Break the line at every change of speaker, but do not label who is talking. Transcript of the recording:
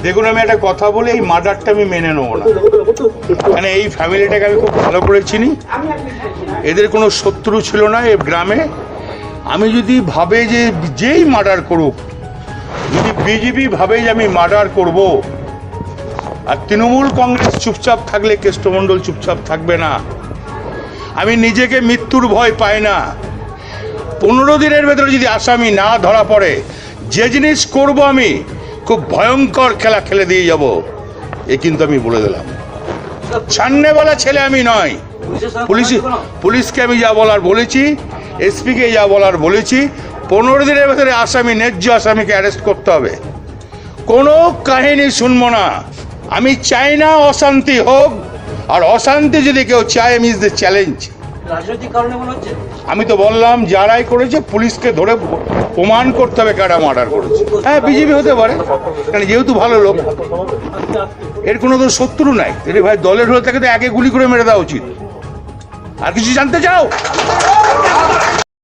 দেখুন, আমি একটা কথা বলে এই মার্ডারটা আমি মেনে নেবো না। মানে এই ফ্যামিলিটাকে আমি খুব ভালো করে চিনি, এদের কোনো শত্রু ছিল না এই গ্রামে। আমি যদি ভাবে যে যেই মার্ডার করুক, যদি বিজেপি ভাবে যে আমি মার্ডার করব, আর তৃণমূল কংগ্রেস চুপচাপ থাকলে কেষ্টমণ্ডল চুপচাপ থাকবে না। আমি নিজেকে মৃত্যুর ভয় পাই না। 15 দিনের ভেতরে যদি আসামি না ধরা পড়ে, যে জিনিস করব আমি খুব ভয়ঙ্কর খেলা খেলে দিয়ে যাব, এ কিন্তু আমি বলে দিলাম। ছান্নেওয়ালা ছেলে আমি নয়। পুলিশকে আমি যা বলার বলেছি, এসপিকে যা বলার বলেছি। 15 দিনের ভেতরে আসামি, ন্যায্য আসামিকে অ্যারেস্ট করতে হবে। কোনো কাহিনী শুনবো না। আমি চাই না অশান্তি হোক, আর অশান্তি যদি কেউ চায়, আমি ইজ দ্য চ্যালেঞ্জ।
রাজনৈতিক কারণে মনে হচ্ছে।
আমি তো বললাম যারাই করেছে পুলিশকে ধরে প্রমাণ করতে হবে কারা মার্ডার করেছে। হ্যাঁ, বিজেপি হতে পারে, কারণ যেহেতু ভালো লোক, এর কোনো তো শত্রু নাই। এর ভাই দলের হয়ে থাকে তো একে গুলি করে মেরে দেওয়া উচিত। আর কিছু জানতে চাও?